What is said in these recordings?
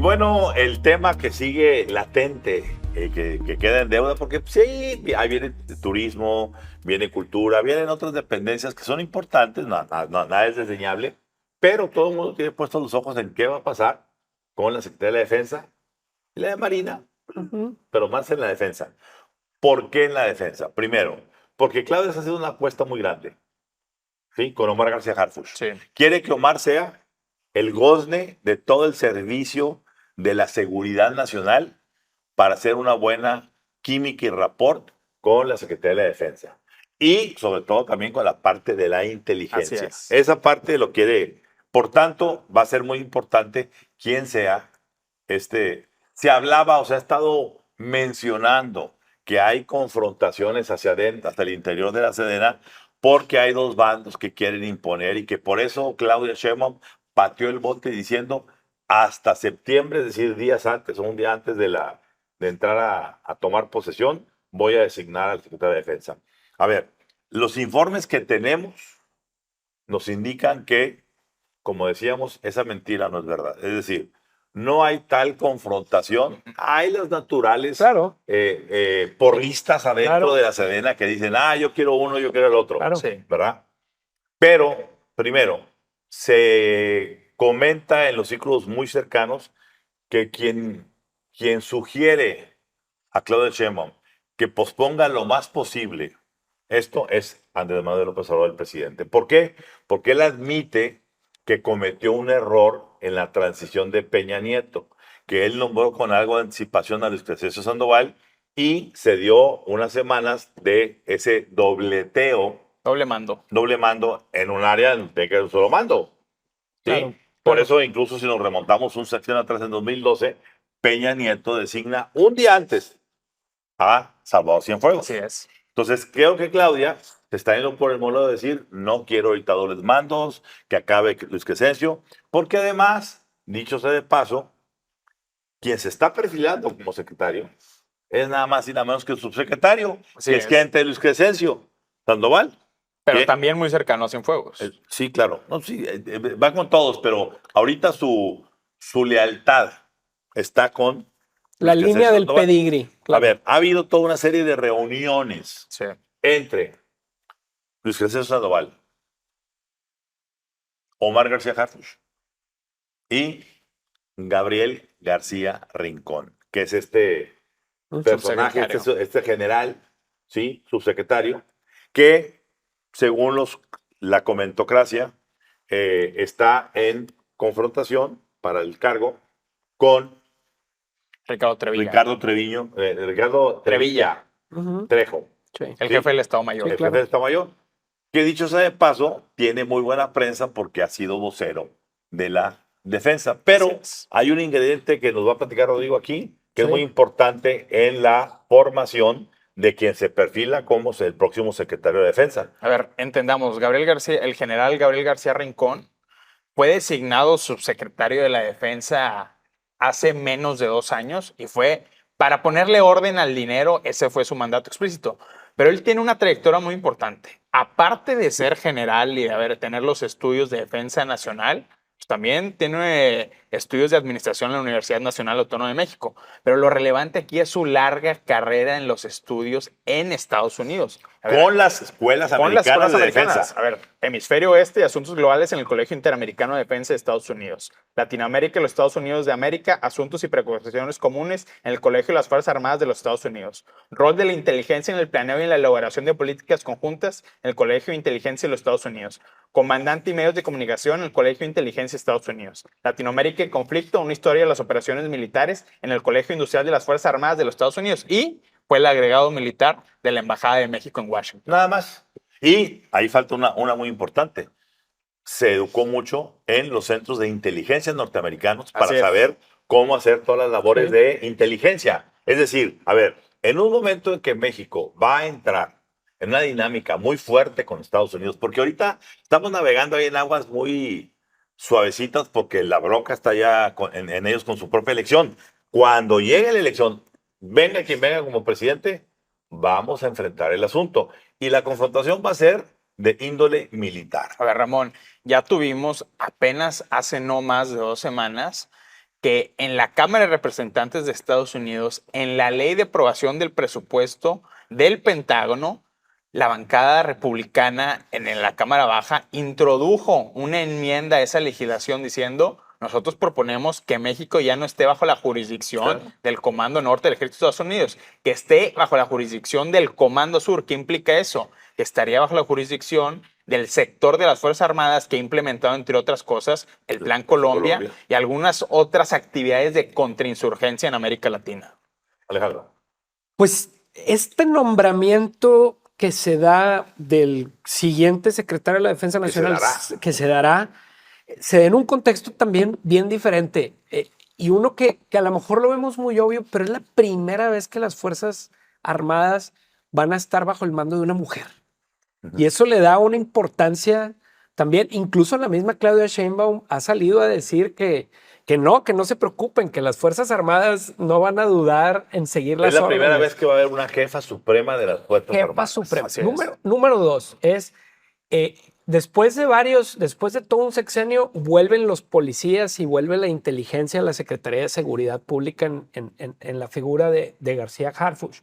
bueno, el tema que sigue latente, que queda en deuda, porque sí, ahí viene turismo, viene cultura, vienen otras dependencias que son importantes, nada es desdeñable, pero todo el mundo tiene puestos los ojos en qué va a pasar con la Secretaría de la Defensa y la de Marina, pero más en la defensa. ¿Por qué en la defensa? Primero, porque Claudia ha sido una apuesta muy grande, ¿sí? Con Omar García Harfuch. Sí. Quiere que Omar sea el gozne de todo el servicio de la seguridad nacional para hacer una buena química y rapport con la Secretaría de la Defensa. Y sobre todo también con la parte de la inteligencia. Así es. Esa parte lo quiere. Por tanto, va a ser muy importante quién sea este. Se hablaba o se ha estado mencionando que hay confrontaciones hacia adentro, hasta el interior de la Sedena, porque hay dos bandos que quieren imponer y que por eso Claudia Sheinbaum pateó el bote diciendo hasta septiembre, es decir, días antes o un día antes de entrar a tomar posesión, voy a designar al secretario de Defensa. A ver, los informes que tenemos nos indican que, como decíamos, esa mentira no es verdad. Es decir, no hay tal confrontación. Hay las naturales Claro. porristas adentro Claro. de la Sedena que dicen, yo quiero uno, yo quiero el otro. Claro. Sí. ¿Verdad? Pero, primero, se comenta en los círculos muy cercanos que quien sugiere a Claudia Sheinbaum que posponga lo más posible esto es Andrés Manuel López Obrador, el presidente. ¿Por qué? Porque él admite que cometió un error en la transición de Peña Nieto, que él nombró con algo de anticipación a Luis Crescencio Sandoval y se dio unas semanas de ese dobleteo, Doble mando. doble mando en un área de que es un solo mando. ¿Sí? Claro. Por eso, incluso si nos remontamos un sección atrás en 2012, Peña Nieto designa un día antes a Salvador Cienfuegos. Así es. Entonces, creo que Claudia se está yendo por el modo de decir, no quiero ahorita dobles mandos, que acabe Luis Crescencio, porque además, dicho sea de paso, quien se está perfilando como secretario es nada más y nada menos que el subsecretario, Así que es es. gente de Luis Crescencio, Sandoval. Pero ¿Qué? también muy cercano a Cienfuegos. Sí, claro. No, sí, va con todos, pero ahorita su lealtad está con La Luis línea Crescencio del Sandoval. pedigrí. A ver, ha habido toda una serie de reuniones Sí. entre Luis Crescencio Sandoval, Omar García Harfuch y Gabriel García Rincón, que es este personaje, Subsecretario. este general, ¿sí? Subsecretario, que según la comentocracia está en confrontación para el cargo con Ricardo Trevilla. Ricardo Trevilla Ujú. Trejo, Sí. El Sí. jefe del Estado Mayor. el claro. jefe de Estado Mayor, que dicho sea de paso, tiene muy buena prensa porque ha sido vocero de la defensa. Pero Así es. hay un ingrediente que nos va a platicar Rodrigo aquí, que es Sí. muy importante en la formación de quien se perfila como el próximo secretario de Defensa. A ver, entendamos, Gabriel García, el general Gabriel García Rincón fue designado subsecretario de la Defensa hace menos de 2 años y fue para ponerle orden al dinero, ese fue su mandato explícito. Pero él tiene una trayectoria muy importante. Aparte de ser general y de tener los estudios de defensa nacional, pues también tiene estudios de administración en la Universidad Nacional Autónoma de México. Pero lo relevante aquí es su larga carrera en los estudios en Estados Unidos. A ver, Con las escuelas con las americanas escuelas de americanas. defensa. A ver, Hemisferio Oeste y Asuntos Globales en el Colegio Interamericano de Defensa de Estados Unidos. Latinoamérica y los Estados Unidos de América, Asuntos y Preocupaciones Comunes en el Colegio de las Fuerzas Armadas de los Estados Unidos. Rol de la inteligencia en el planeo y en la elaboración de políticas conjuntas en el Colegio de Inteligencia de los Estados Unidos. Comandante y medios de comunicación en el Colegio de Inteligencia de Estados Unidos. Latinoamérica y conflicto, una historia de las operaciones militares en el Colegio Industrial de las Fuerzas Armadas de los Estados Unidos. Y fue el agregado militar de la Embajada de México en Washington. Nada más. Y ahí falta una muy importante. Se educó mucho en los centros de inteligencia norteamericanos para Así es. saber cómo hacer todas las labores Sí. de inteligencia. Es decir, a ver, en un momento en que México va a entrar en una dinámica muy fuerte con Estados Unidos, porque ahorita estamos navegando ahí en aguas muy suavecitas porque la bronca está ya en ellos con su propia elección. Cuando llegue la elección, venga quien venga como presidente, vamos a enfrentar el asunto. Y la confrontación va a ser de índole militar. A ver, Ramón, ya tuvimos apenas hace no más de 2 semanas que en la Cámara de Representantes de Estados Unidos, en la ley de aprobación del presupuesto del Pentágono, la bancada republicana en la Cámara Baja introdujo una enmienda a esa legislación diciendo: nosotros proponemos que México ya no esté bajo la jurisdicción del Comando Norte del Ejército de Estados Unidos, que esté bajo la jurisdicción del Comando Sur. ¿Qué implica eso? Que estaría bajo la jurisdicción del sector de las Fuerzas Armadas, que ha implementado, entre otras cosas, el Plan Colombia y algunas otras actividades de contrainsurgencia en América Latina. Alejandro. Pues este nombramiento que se da del siguiente secretario de la Defensa Nacional, que se dará, se da en un contexto también bien diferente. Y uno que a lo mejor lo vemos muy obvio, pero es la primera vez que las Fuerzas Armadas van a estar bajo el mando de una mujer. Y eso le da una importancia también. Incluso la misma Claudia Sheinbaum ha salido a decir que no se preocupen, que las Fuerzas Armadas no van a dudar en seguir las órdenes. Es la primera vez que va a haber una jefa suprema de las Fuerzas Armadas. Jefa suprema. Número dos es, después de todo un sexenio, vuelven los policías y vuelve la inteligencia a la Secretaría de Seguridad Pública en la figura de García Harfuch.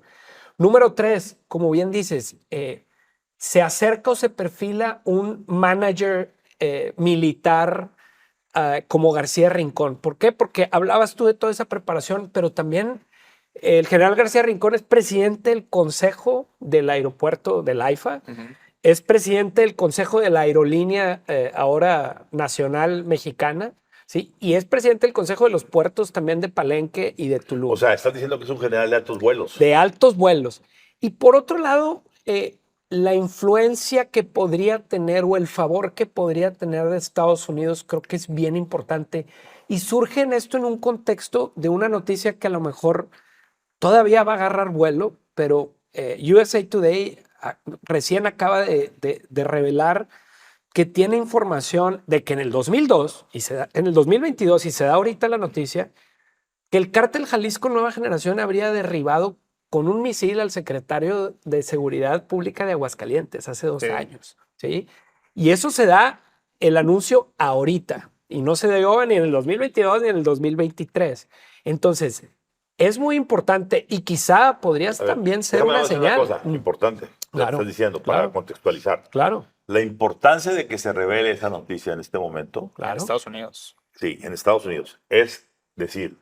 Número tres, como bien dices, se acerca o se perfila un manager militar como García Rincón. ¿Por qué? Porque hablabas tú de toda esa preparación, pero también el general García Rincón es presidente del Consejo del Aeropuerto del AIFA, es presidente del Consejo de la Aerolínea ahora nacional mexicana, ¿sí? Y es presidente del Consejo de los Puertos también de Palenque y de Tulum. O sea, estás diciendo que es un general de altos vuelos. De altos vuelos. Y por otro lado, la influencia que podría tener o el favor que podría tener de Estados Unidos creo que es bien importante. Y surge en esto en un contexto de una noticia que a lo mejor todavía va a agarrar vuelo, pero USA Today recién acaba de revelar que tiene información de que en el 2002 en el 2022, y se da ahorita la noticia, que el cártel Jalisco Nueva Generación habría derribado con un misil al secretario de Seguridad Pública de Aguascalientes hace 2 años. ¿Sí? Y eso se da el anuncio ahorita, y no se dio ni en el 2022 ni en el 2023. Entonces, es muy importante y quizá podría también ser una señal. Una cosa importante, claro, estás diciendo, para contextualizar. Claro. La importancia de que se revele esa noticia en este momento. Claro. En Estados Unidos. Sí, en Estados Unidos. Es decir,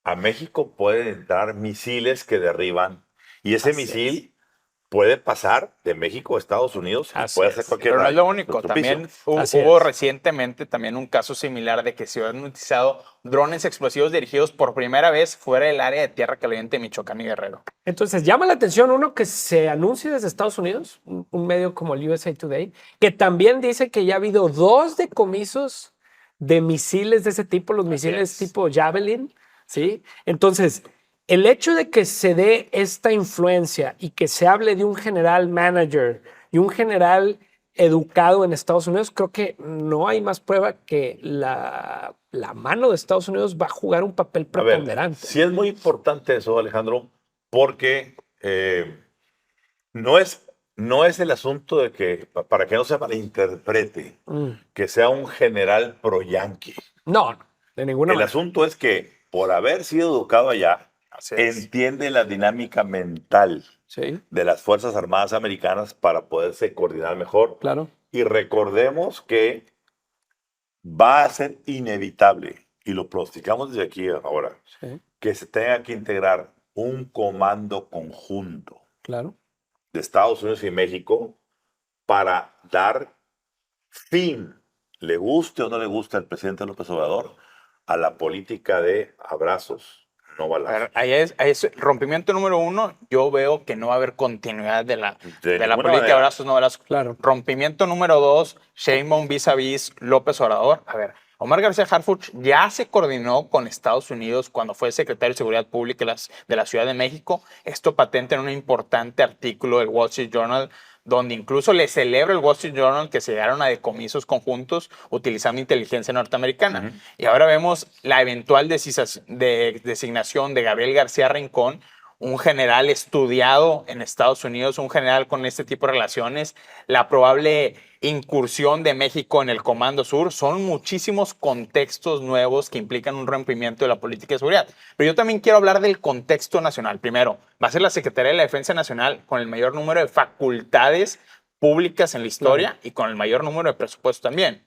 a México pueden entrar misiles que derriban y ese misil puede pasar de México a Estados Unidos y puede hacer cualquier. Pero no es lo único. También hubo recientemente también un caso similar de que se han utilizado drones explosivos dirigidos por primera vez fuera del área de Tierra Caliente, Michoacán y Guerrero. Entonces llama la atención uno que se anuncie desde Estados Unidos, un medio como el USA Today, que también dice que ya ha habido 2 decomisos de misiles de ese tipo, los misiles tipo Javelin. ¿Sí? Entonces, el hecho de que se dé esta influencia y que se hable de un general manager y un general educado en Estados Unidos, creo que no hay más prueba que la mano de Estados Unidos va a jugar un papel preponderante. Sí es muy importante eso, Alejandro, porque no es el asunto de que, para que no se malinterprete, que sea un general pro-yanqui. No, de ninguna manera. El asunto es que por haber sido educado allá, entiende la dinámica mental de las Fuerzas Armadas americanas para poderse coordinar mejor. Claro. Y recordemos que va a ser inevitable, y lo pronosticamos desde aquí ahora, que se tenga que integrar un comando conjunto de Estados Unidos y México para dar fin, le guste o no le guste al presidente López Obrador, a la política de abrazos, no balazos. Ahí es rompimiento número 1. Yo veo que no va a haber continuidad de la política de abrazos, no balazos. Claro. Rompimiento número 2, Sheinbaum vis-a-vis López Obrador. A ver, Omar García Harfuch ya se coordinó con Estados Unidos cuando fue secretario de Seguridad Pública de la Ciudad de México. Esto patente en un importante artículo del Wall Street Journal, donde incluso le celebra el Wall Street Journal que se llegaron a decomisos conjuntos utilizando inteligencia norteamericana. Y ahora vemos la eventual designación de Gabriel García Rincón, un general estudiado en Estados Unidos, un general con este tipo de relaciones, la probable incursión de México en el Comando Sur, son muchísimos contextos nuevos que implican un rompimiento de la política de seguridad. Pero yo también quiero hablar del contexto nacional. Primero, va a ser la Secretaría de la Defensa Nacional con el mayor número de facultades públicas en la historia y con el mayor número de presupuesto también.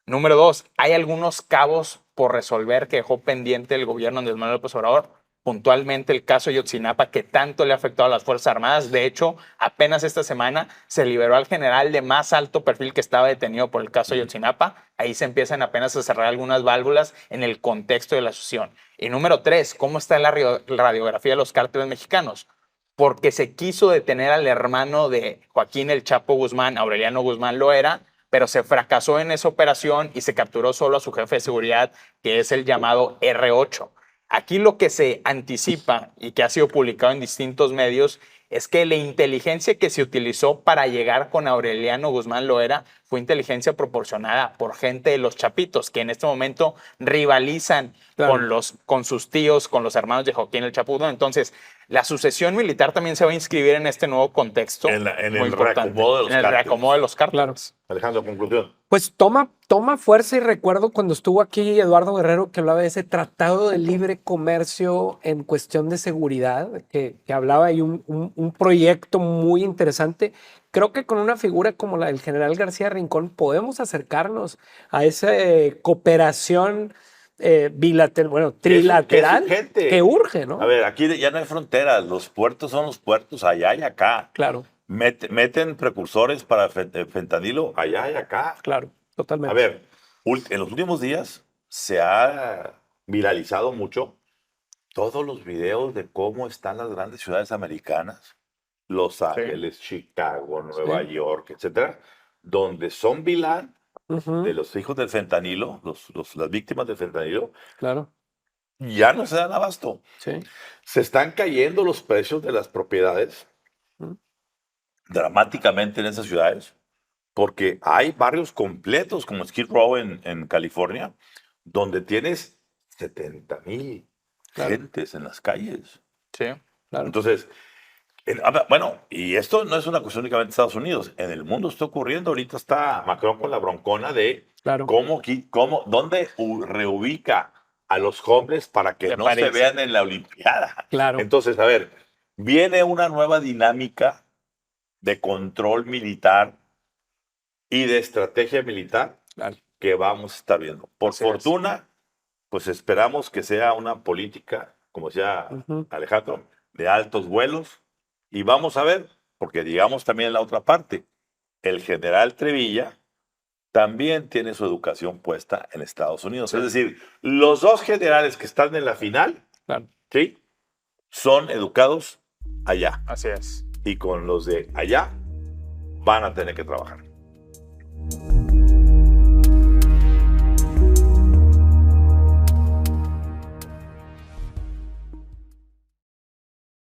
Número 2, hay algunos cabos por resolver que dejó pendiente el gobierno de Andrés Manuel López Obrador. Puntualmente el caso Ayotzinapa, que tanto le ha afectado a las Fuerzas Armadas. De hecho, apenas esta semana se liberó al general de más alto perfil que estaba detenido por el caso Ayotzinapa. Ahí se empiezan apenas a cerrar algunas válvulas en el contexto de la asociación. Y número 3, ¿cómo está la radiografía de los cárteles mexicanos? Porque se quiso detener al hermano de Joaquín El Chapo Guzmán, Aureliano Guzmán Loera, pero se fracasó en esa operación y se capturó solo a su jefe de seguridad, que es el llamado R8. Aquí lo que se anticipa y que ha sido publicado en distintos medios es que la inteligencia que se utilizó para llegar con Aureliano Guzmán Loera fue inteligencia proporcionada por gente de los Chapitos, que en este momento rivalizan con sus tíos, con los hermanos de Joaquín El Chapo Guzmán. Entonces, la sucesión militar también se va a inscribir en este nuevo contexto. En el reacomodo de los cárteles. Alejandro, conclusión. Pues toma fuerza, y recuerdo cuando estuvo aquí Eduardo Guerrero que hablaba de ese tratado de libre comercio en cuestión de seguridad, que hablaba ahí un proyecto muy interesante. Creo que con una figura como la del general García Rincón podemos acercarnos a esa cooperación bilateral, bueno, trilateral, que urge, ¿no? A ver, aquí ya no hay fronteras, los puertos son los puertos, allá y acá. Claro. Meten precursores para fentanilo allá y acá. Claro, totalmente. A ver, en los últimos días se ha viralizado mucho todos los videos de cómo están las grandes ciudades americanas, Los Ángeles, Chicago, Nueva York, etcétera, donde son vilán de los hijos del fentanilo, las víctimas del fentanilo. Claro. Ya no se dan abasto. Sí. Se están cayendo los precios de las propiedades dramáticamente en esas ciudades, porque hay barrios completos como Skid Row en California, donde tienes 70,000 gentes en las calles. Sí, claro. Entonces, bueno, y esto no es una cuestión únicamente de Estados Unidos. En el mundo está ocurriendo. Ahorita está Macron con la broncona de dónde reubica a los jóvenes para que no se vean en la Olimpiada. Claro. Entonces, a ver, viene una nueva dinámica de control militar y de estrategia militar que vamos a estar viendo. Por fortuna, pues esperamos que sea una política, como decía Alejandro, de altos vuelos. Y vamos a ver, porque digamos también en la otra parte, el general Trevilla también tiene su educación puesta en Estados Unidos. Es decir, los dos generales que están en la final, ¿sí?, son educados allá. Así es. Y con los de allá van a tener que trabajar.